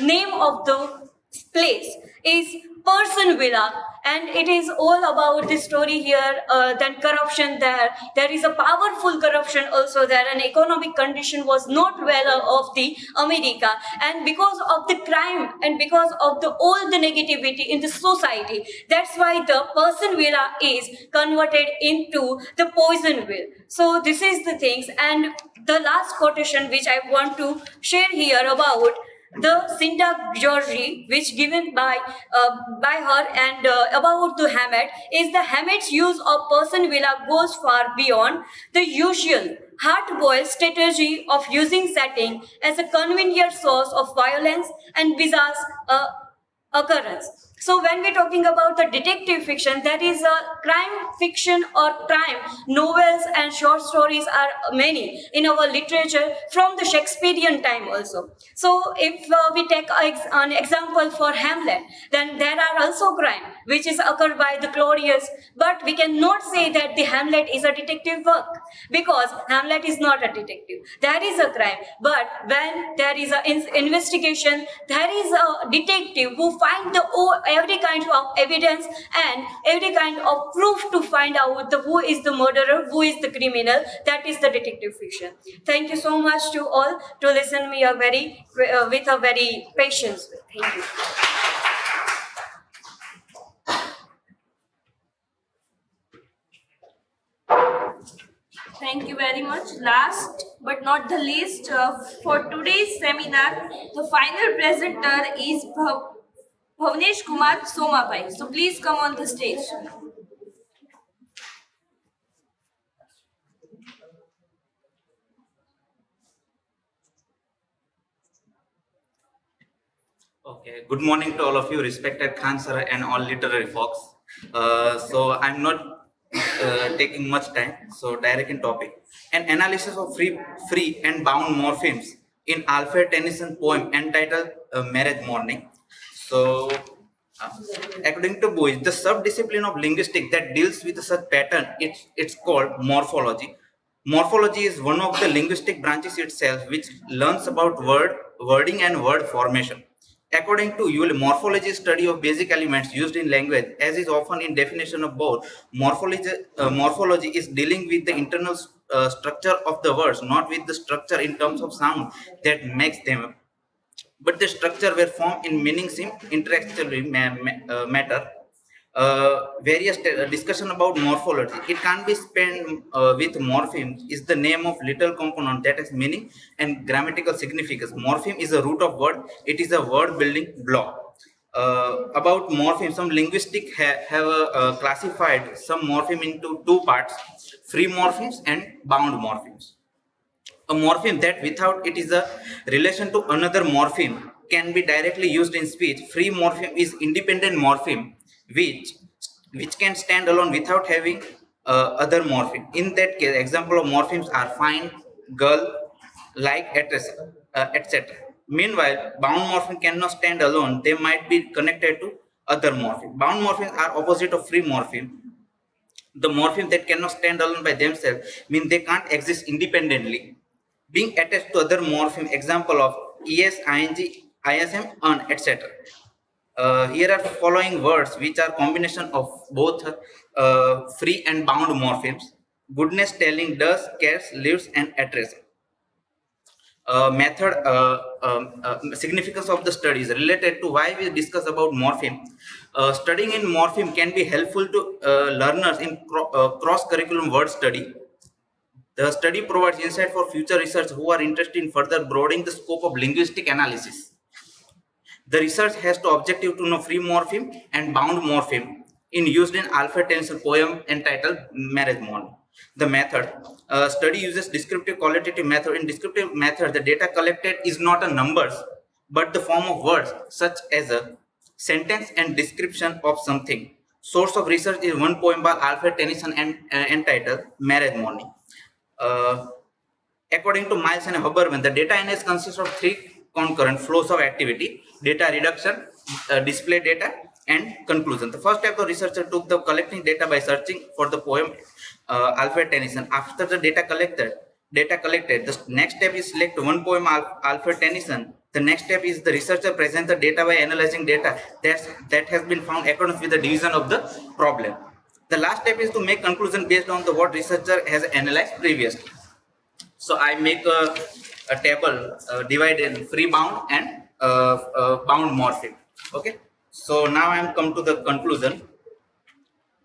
name of the place is Person Villa, and it is all about the story here. Then corruption there is a powerful corruption also there, and economic condition was not well of the America, and because of the crime and because of the all the negativity in the society, that's why the Person Villa is converted into the poison will. So this is the things, and the last quotation which I want to share here about the Cinda Georgie, which given by her, and about the Hammett, is the Hammett's use of Person Villa goes far beyond the usual hard-boiled strategy of using setting as a convenient source of violence and bizarre occurrence. So when we're talking about the detective fiction, there is a crime fiction or crime novels and short stories are many in our literature from the Shakespearean time also. So if we take an example for Hamlet, then there are also crime which is occurred by the Claudius, but we cannot say that the Hamlet is a detective work, because Hamlet is not a detective. There is a crime, but when there is an investigation, there is a detective who find every kind of evidence and every kind of proof to find out who is the murderer, who is the criminal. That is the detective fiction. Thank you so much to all to listen me with a very patience. Thank you. Thank you very much. Last but not the least, for today's seminar, the final presenter is Bhavnesh Kumar Somabai. So please come on the stage. Okay, good morning to all of you, respected Khan sir and all literary folks. So I'm not taking much time, so direct in topic. An analysis of free and bound morphemes in Alfred Tennyson's poem entitled Marriage Morning. So, uh, according to Boyce, the subdiscipline of linguistics that deals with such pattern, it's called morphology. Morphology is one of the linguistic branches itself, which learns about wording and word formation. According to Yule, morphology is study of basic elements used in language, as is often in definition of both. Morphology is dealing with the internal structure of the words, not with the structure in terms of sound that makes them up. But the structure where form in meaning seem interactually matter. Various discussion about morphology. It can be spent with morphemes is the name of little component that has meaning and grammatical significance. Morpheme is a root of word. It is a word building block. About morpheme, some linguistics have classified some morpheme into two parts: free morphemes and bound morphemes. A morpheme that without it is a relation to another morpheme can be directly used in speech. Free morpheme is independent morpheme which can stand alone without having other morpheme. In that case, example of morphemes are fine, girl, like, etc. etc. Meanwhile, bound morpheme cannot stand alone. They might be connected to other morpheme. Bound morphemes are opposite of free morpheme. The morphemes that cannot stand alone by themselves mean they can't exist independently. Being attached to other morpheme, example of es, ing, ism, un, etc. Here are following words which are combination of both free and bound morphemes. goodness telling, does, cares, lives, and address. Significance of the studies related to why we discuss about morpheme. Studying in morpheme can be helpful to learners in cross-curriculum word study. The study provides insight for future research who are interested in further broadening the scope of linguistic analysis. The research has to objective to know free morpheme and bound morpheme in used in Alfred Tennyson poem entitled Marriage Morning. The method study uses descriptive qualitative method. In descriptive method, the data collected is not a numbers but the form of words such as a sentence and description of something. Source of research is one poem by Alfred Tennyson and entitled Marriage Morning. Uh, According to Miles and Huberman, the data analysis consists of three concurrent flows of activity: data reduction, display data, and conclusion. The first step, the researcher took the collecting data by searching for the poem Alfred Tennyson. After the data collected, the next step is select one poem Alfred Tennyson. The next step is the researcher presents the data by analyzing data that has been found according with the division of the problem. The last step is to make conclusion based on the what researcher has analyzed previously. So I make a table divided in free bound and bound morpheme. Okay. So now I am come to the conclusion.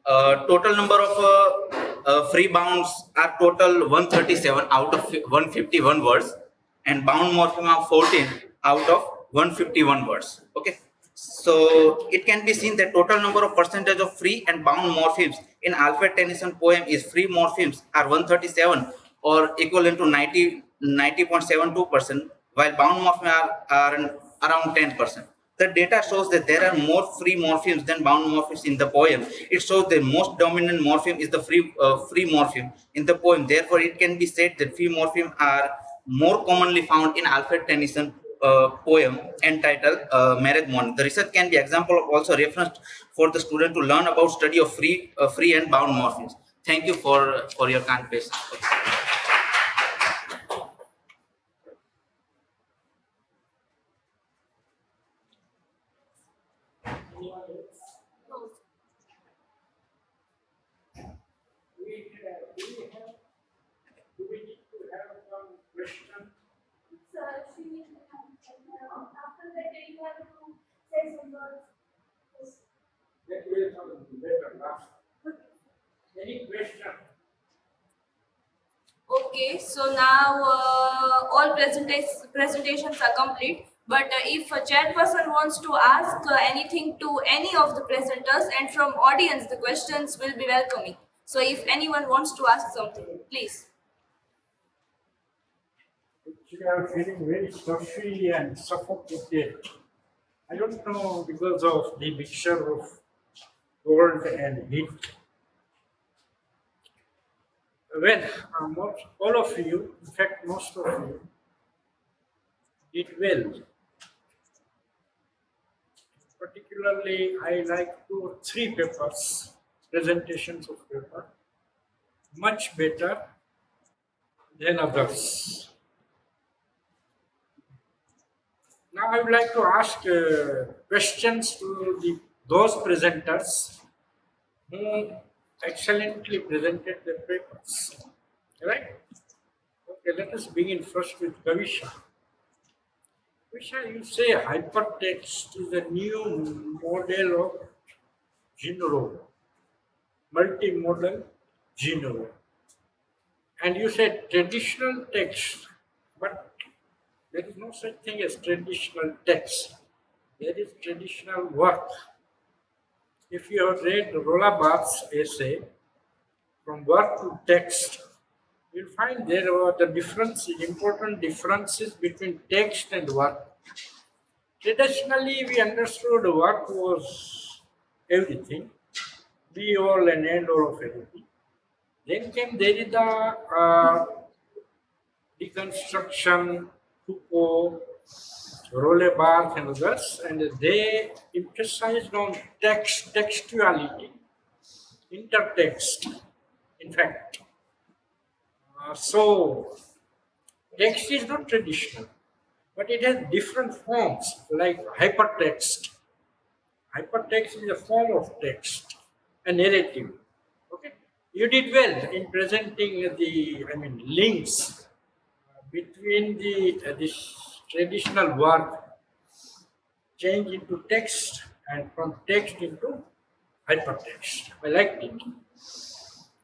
Total number of free bounds are total 137 out of 151 words, and bound morpheme are 14 out of 151 words. Okay. So it can be seen that total number of percentage of free and bound morphemes in Alfred Tennyson poem is free morphemes are 137 or equivalent to 90.72%, while bound morphemes are around 10%. The data shows that there are more free morphemes than bound morphemes in the poem. It shows the most dominant morpheme is the free morpheme in the poem. Therefore, it can be said that free morphemes are more commonly found in Alfred Tennyson poem entitled Marriage Morning. The research can be example of also reference for the student to learn about study of free and bound morphemes. Thank you for your kind patience. Do we need to have some question? After that, you have to say some words. That will come later. Any question? Okay, so now all presentations are complete. But if a chairperson wants to ask anything to any of the presenters, and from audience, the questions will be welcoming. So if anyone wants to ask something, please. Actually, I'm feeling very stuffy and suffocated. I don't know because of the mixture of cold and heat. Well, all of you, in fact, most of you, did well. Particularly, I like 2 or 3 papers, presentations of paper, much better than others. Now, I would like to ask questions to those presenters who excellently presented their papers. Right? Okay, let us begin first with Kavisha. Kavisha, you say hypertext is a new model of genre, multimodal genre. And you said traditional text, but there is no such thing as traditional text. There is traditional work. If you have read Rolla Barth's essay, From Work to Text, you'll find there are the differences, important differences between text and work. Traditionally, we understood work was everything, be all and end all of everything. Then came Derrida, deconstruction, Foucault, Rolle Barthes and others, and they emphasized on text, textuality, intertext, in fact. So, text is not traditional, but it has different forms, like hypertext. Hypertext is a form of text, a narrative. Okay. You did well in presenting links between this traditional work change into text and from text into hypertext. I liked it.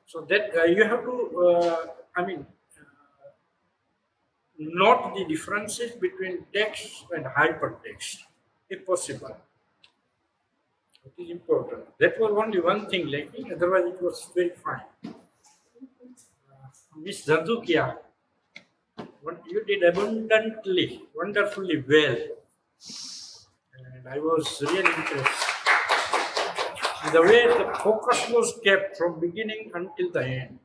So that you have to, note the differences between text and hypertext, if possible. It is important. That was only one thing lacking, otherwise it was very fine. Miss Zandukia, what you did abundantly, wonderfully well. And I was really impressed. The way the focus was kept from beginning until the end.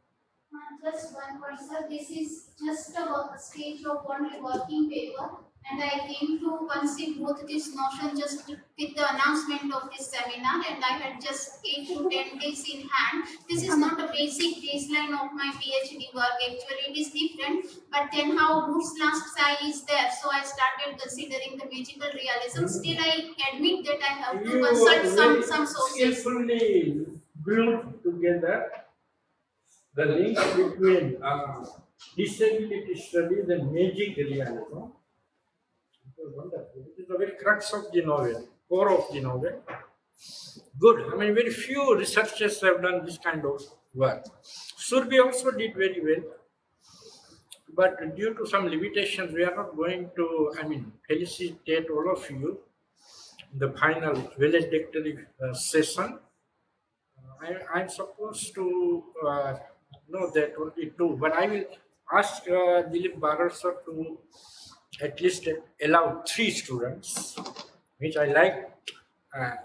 Just one point, sir. This is just a stage of only working paper, and I came to conceive both this notion just with the announcement of this seminar, and I had just 8 to 10 days in hand. This is not a basic baseline of my PhD work. Actually, it is different. But then, how Booth's last sigh is there, so I started considering the magical realism. Still, I admit that I have to consult some sources. Skillfully glued together the link between disability studies and magic realism. It was wonderful. It is the very crux of the novel, core of the novel. Good. Very few researchers have done this kind of work. Surbi also did very well, but due to some limitations, we are not going to, felicitate all of you in the final valedictory session. I'm supposed to know that only 2, but I will ask Dilip Barar sir to at least allow 3 students, which I like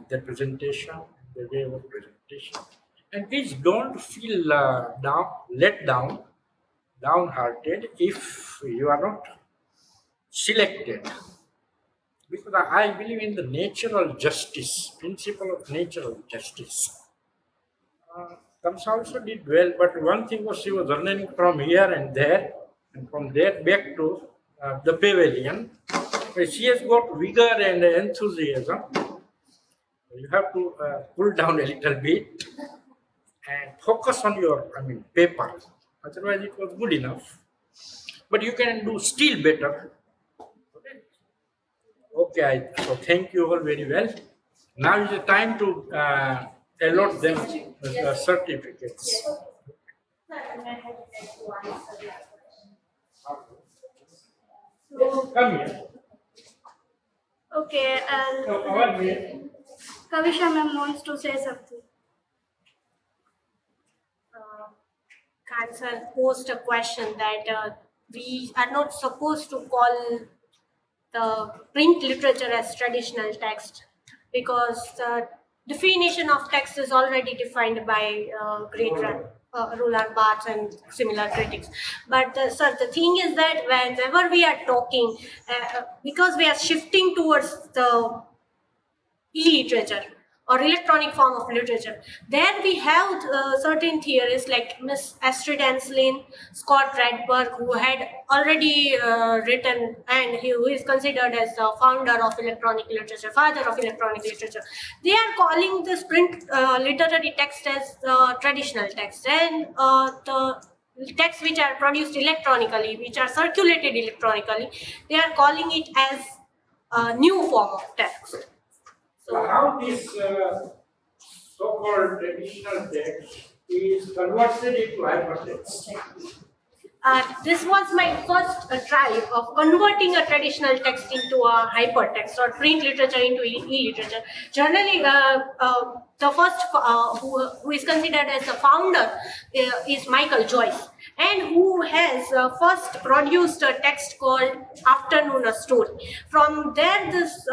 the presentation, the way of presentation. And please don't feel let down, downhearted if you are not selected. Because I believe in the natural justice, principle of natural justice. Kamsa also did well, but one thing was she was running from here and there, and from there back to the pavilion. She has got vigor and enthusiasm. You have to pull down a little bit and focus on your paper. Otherwise, it was good enough. But you can do still better. Okay, so thank you all very well. Now is the time to allot them certificates. Come here. Okay, So, our way. Kavisha ma'am wants to say something. Cancer posed a question that we are not supposed to call the print literature as traditional text because the definition of text is already defined by great Roland Barthes and similar critics. But sir, the thing is that whenever we are talking, because we are shifting towards the e-literature or electronic form of literature, there we have certain theorists like Miss Astrid Anslin, Scott Redberg, who had already written and who is considered as the founder of electronic literature, father of electronic literature. They are calling this print literary text as traditional text, and the texts which are produced electronically, which are circulated electronically, they are calling it as a new form of text. So how this so-called traditional text is converted into hypertext? This was my first try of converting a traditional text into a hypertext or print literature into e-literature. Generally, the first who is considered as the founder is Michael Joyce, and who has first produced a text called Afternoon a Story. From there, this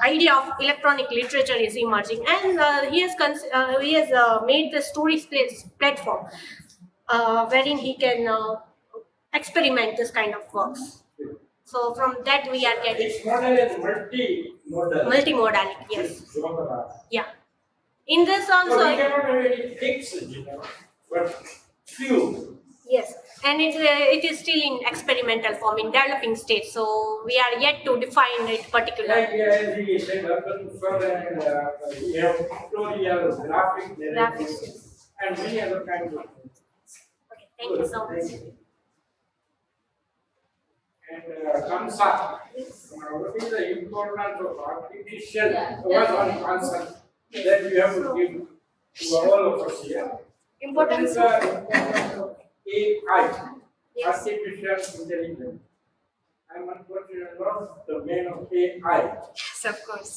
idea of electronic literature is emerging, and he has made the story platform wherein he can experiment this kind of works. So from that we are getting This model is multimodality. Yes. Yeah. In this also. So we cannot have any fixed, but few. Yes, and it is still in experimental form, in developing state. So we are yet to define it particularly. Like as he said, urban and we have pictorial graphic narratives. Graphics. and many other kinds of things. Okay, thank you so much. And Kamsa, what is the importance of artificial? What one concept that you have to give to all of us here? Importance What is of the importance of AI, Yes. artificial intelligence? I'm unfortunately not the man of AI. Yes, of course.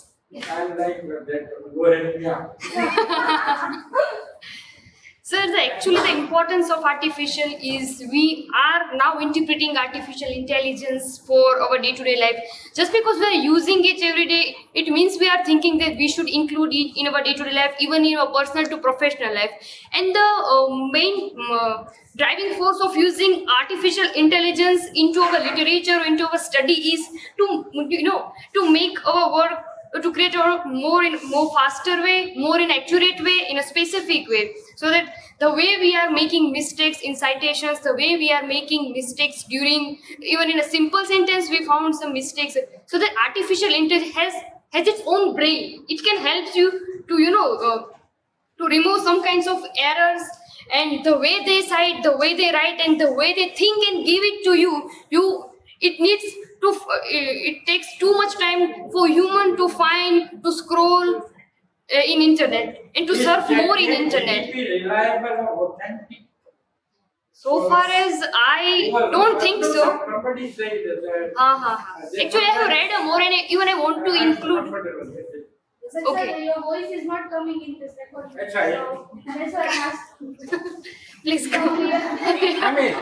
I'm like that. Go ahead, yeah. So actually the importance of artificial is we are now interpreting artificial intelligence for our day-to-day life. Just because we are using it every day, it means we are thinking that we should include it in our day-to-day life, even in our personal to professional life. And the main driving force of using artificial intelligence into our literature, into our study is to make our work, to create our work more faster way, more in accurate way, in a specific way, so that the way we are making mistakes in citations, the way we are making mistakes during even in a simple sentence we found some mistakes, so that artificial intelligence has its own brain. It can help you to to remove some kinds of errors, and the way they cite, the way they write, and the way they think and give it to you it needs to it takes too much time for human to find, to scroll in internet and to surf more in internet. Reliable or authentic? So far as I don't think so. Somebody said that. Actually, I have read more, and even I want to include. Okay. Your voice is not coming in this recording. That's right. So that's why I asked. Please come here. I mean,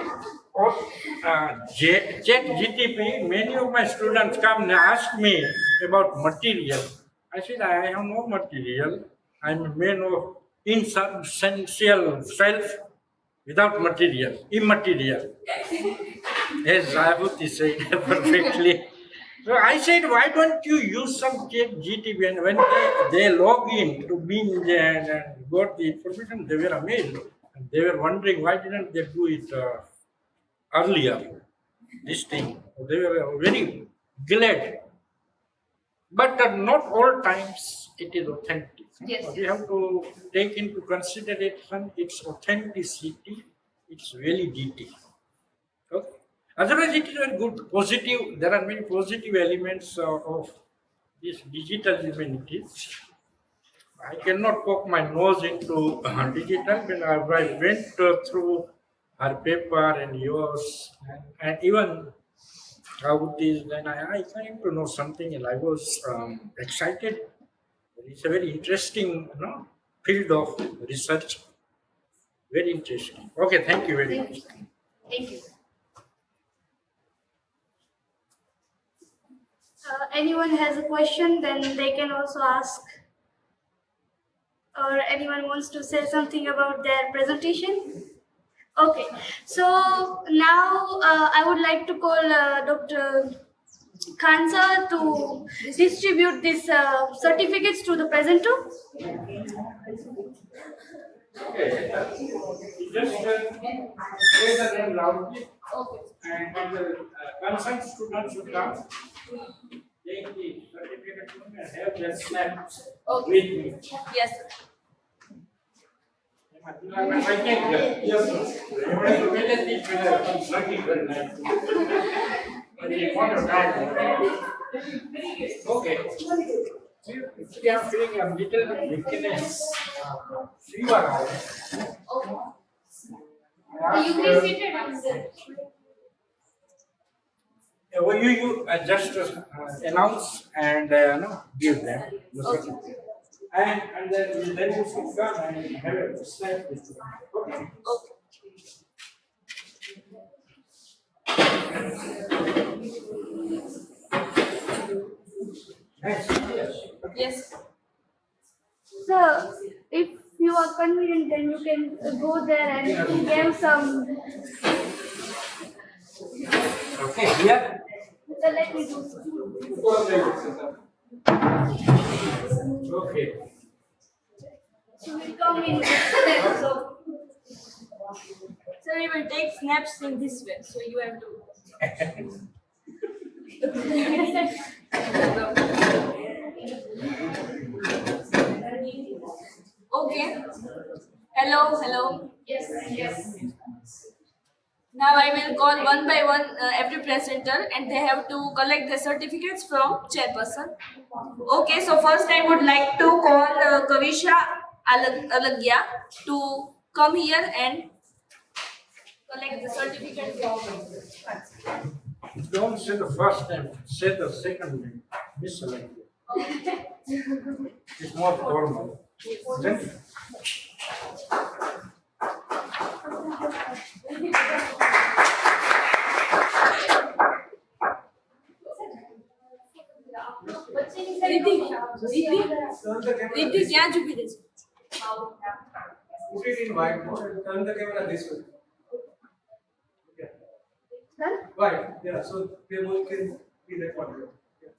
GTP, many of my students come and ask me about material. I said, I have no material. I'm a man of insubstantial self without material, immaterial. As Jayavati said perfectly. So I said, why don't you use some GTP? And when they log in to Binge and got the information, they were amazed. And they were wondering why didn't they do it earlier, this thing. They were very glad. But not all times it is authentic. Yes. We have to take into consideration its authenticity, its validity. Okay. Otherwise, it is very good, positive. There are many positive elements of this digital humanities. I cannot poke my nose into digital. When I went through her paper and yours, and even how it is, then I came to know something, and I was excited. It's a very interesting, field of research. Very interesting. Okay, thank you very much. Thank you. Anyone has a question, then they can also ask. Or anyone wants to say something about their presentation? Okay, so now I would like to call Dr. Khansa to distribute these certificates to the presenter. Okay. Just say the name loudly. And the concerned students should come. Take the certificate and have their snaps with me. Yes, sir. I can't. Yes, sir. Everybody will let each other certificate. Okay. If you are feeling a little weakness, fever hours. You can sit it on there. You just announce and give them the certificate. And then you should come and have a snap with them. Okay. Yes. Yes. So, if you are convenient, then you can go there and give some. Okay, here. So let me do so. Okay. So we come in this so So you will take snaps in this way. So you have to. Okay. Hello, hello. Now I will call one by one every presenter and they have to collect the certificates from chairperson. Okay, so first I would like to call Kavisha Alagya to come here and collect the certificate from. Don't say the first name, say the second name. Miscellaneous. It's more formal. Then Riddhi, क्या चुपी रही? Put it in white mode. Turn the camera this way. Okay. White. Yeah. So they both can be recorded. Yeah.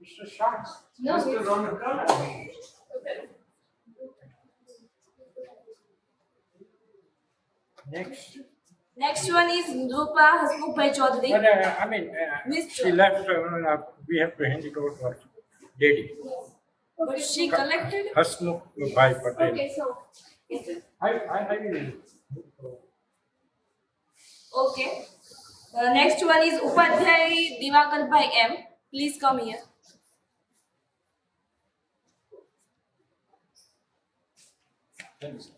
Mr. Sharks. Mr. Ronak. Next. Next one is Rupa Hasmukh Chaudhary. But she left. We have to hand it over to her lady. But she collected. Hasmukh Bhai Patel. Okay, so. I will. Okay. Next one is Upadhyay Divakar by M. Please come here. Thanks.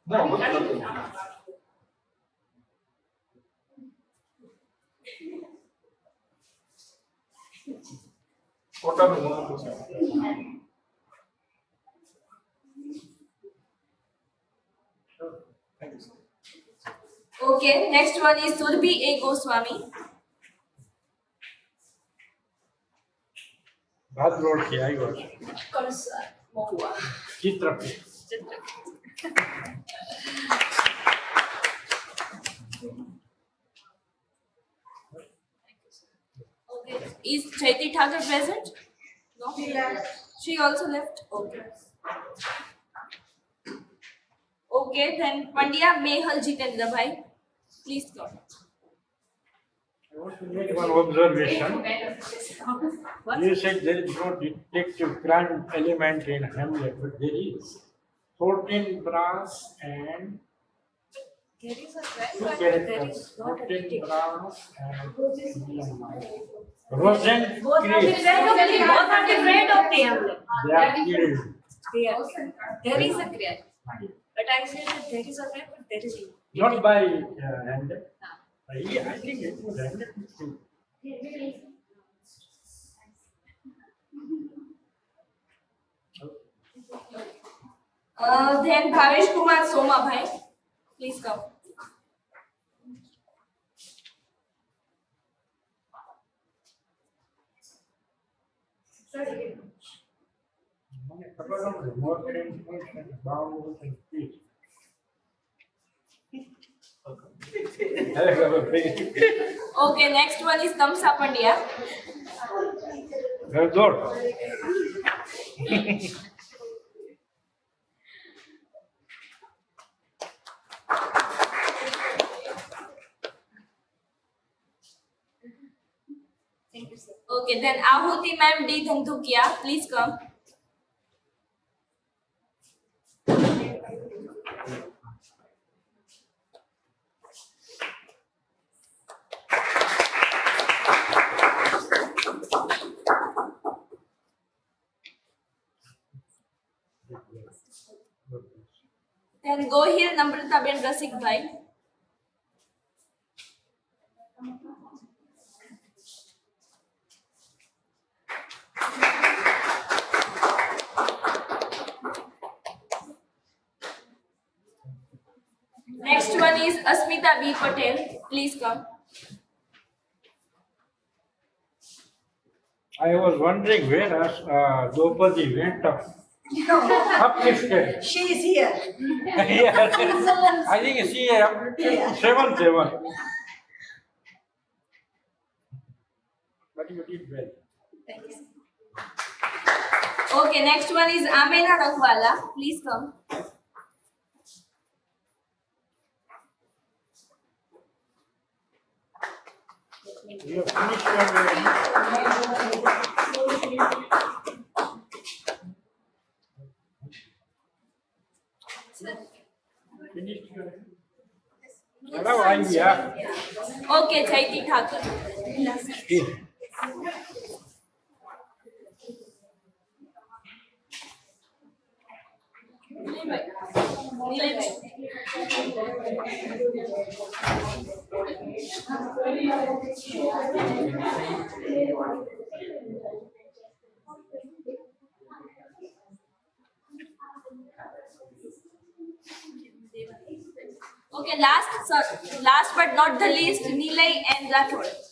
No. What are the Okay, next one is Surbhi A. Goswami. Bad road here, I was. Chitra. Okay, is Chaiti Thakur present? No? She left. She also left? Okay. Okay, then Pandya Mehal Jitendra Bhai. Please come. I want to make one observation. You said there is no detective crime element in Hamlet, but there is 14 brass and There is a two trend, but there characters. is not a 14 detective. brass and Rosen Both are Chris. different of the Hamlet. They are killed. There is a crime. But I said that there is a crime, but there is Not by Hamlet. I think it was Hamlet. too. Then Bhavesh Kumar Soma Bhai. Please come. More transmission, vowels and speech. Okay, next one is Tamsa Pandya. Very good. Okay, then Ahuti Ma'am D. Dhantukia. Please come. Then go here, Namrata Ben Rasik Bhai. Next one is Asmita B. Patel. Please come. I was wondering where Draupadi went up. Uplifted. She is here. Yeah. I think she uplifted 7-7. But you did well. Okay, next one is Amena Rangwala. Please come. You have finished your finished your Hello, I'm here. Okay, Chaiti Thakur. Still. Okay, last but not the least, Nilay and Rathod.